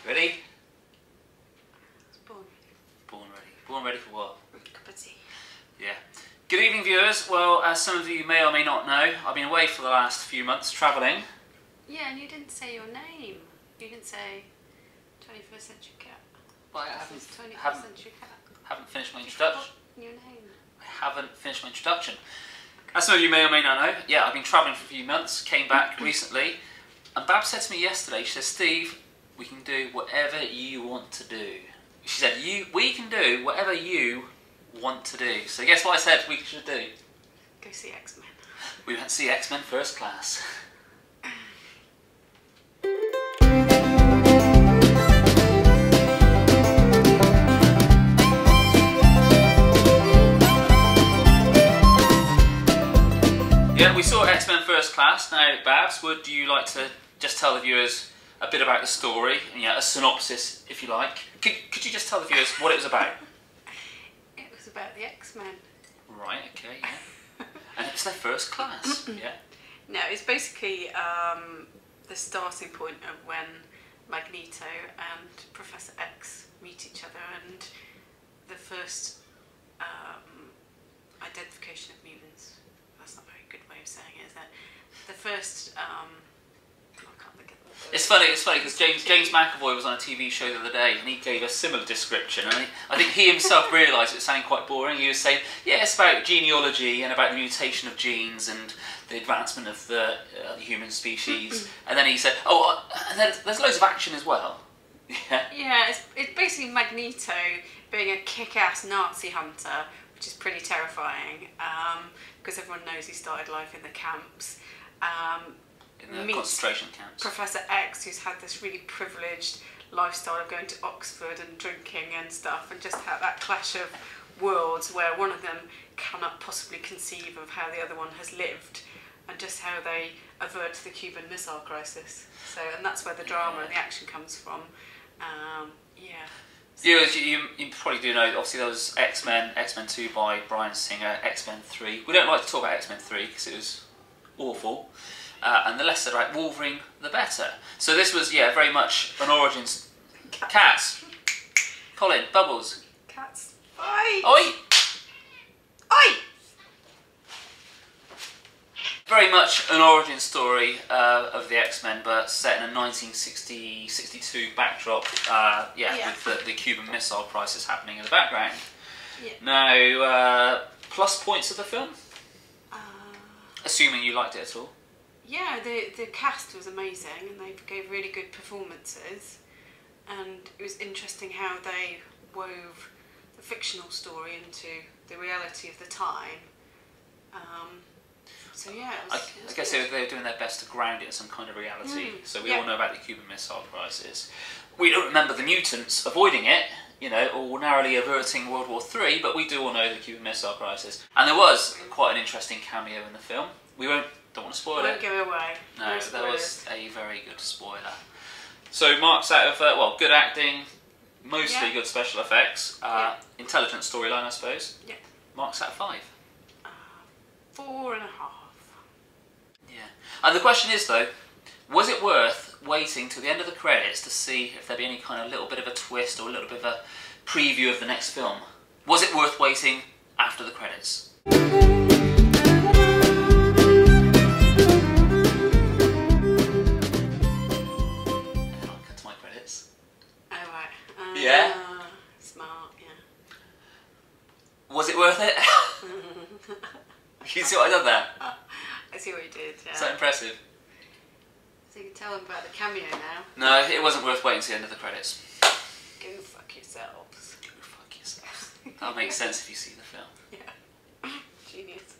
Ready? I was born ready. Born ready. Born ready for what? Cup of tea. Yeah. Good evening, viewers. Well, as some of you may or may not know, I've been away for the last few months travelling. Yeah, and you didn't say your name. You didn't say 21st Century Cat. Well, I This is 21st haven't Century Cat. finished my introduction. Your name. I haven't finished my introduction. As some of you may or may not know, yeah, I've been travelling for a few months, came back recently, and Bab said to me yesterday, she said, Steve, we can do whatever you want to do. She said, we can do whatever you want to do. So guess what I said we should do? Go see X-Men. We went to see X-Men First Class. Yeah, we saw X-Men First Class. Now, Babs, would you like to just tell the viewers a bit about the story? Yeah, a synopsis, if you like. Could you just tell the viewers what it was about? It was about the X-Men. Right, okay, yeah. And it was their first class, yeah. No, it's basically the starting point of when Magneto and Professor X meet each other, and the first identification of mutants. That's not a very good way of saying it, is it? The first, I can't think of it. It's funny because James McAvoy was on a TV show the other day and he gave a similar description, and I think he himself realised it sounded quite boring. He was saying, yeah, it's about genealogy and about the mutation of genes and the advancement of the human species, and then he said, oh, and there's loads of action as well. Yeah. Yeah, it's basically Magneto being a kick-ass Nazi hunter, which is pretty terrifying, because everyone knows he started life in the camps. In the concentration camps. Professor X, who's had this really privileged lifestyle of going to Oxford and drinking and stuff, and just have that clash of worlds where one of them cannot possibly conceive of how the other one has lived, and just how they avert the Cuban Missile Crisis. So, and that's where the drama and the action comes from. Yeah. Viewers, you probably do know, obviously there was X-Men, X-Men 2 by Bryan Singer, X-Men 3. We don't like to talk about X-Men 3 because it was awful. And the less said about Wolverine, the better. So this was, yeah, very much an origins. Cats. Colin, Bubbles. Cats. Oi! Oi! Oi! Very much an origin story of the X-Men, but set in a 1960-62 backdrop, with the Cuban Missile Crisis happening in the background. Yeah. Now, plus points of the film? Assuming you liked it at all? Yeah, the cast was amazing, and they gave really good performances, and it was interesting how they wove the fictional story into the reality of the time. So yeah, I guess they were doing their best to ground it in some kind of reality. So we all know about the Cuban Missile Crisis. We don't remember the mutants avoiding it, you know, or narrowly averting World War III, but we do all know the Cuban Missile Crisis. And there was quite an interesting cameo in the film. Don't want to spoil it. Won't give it away. No, there was a very good spoiler. So marks out of, well, good acting, mostly good special effects, intelligent storyline, I suppose. Yeah. Marks out of 5. 4.5. Yeah. And the question is though, was it worth waiting till the end of the credits to see if there'd be any kind of little bit of a twist or a little bit of a preview of the next film? Was it worth waiting after the credits? And then I'll cut to my credits. Oh right. Yeah? Smart, yeah. Was it worth it? You see what I done there? I see what you did, yeah. Is that impressive? So you can tell them about the cameo now. No, it wasn't worth waiting to the end of the credits. Go fuck yourselves. Go fuck yourselves. That'll make sense if you see the film. Yeah. Genius.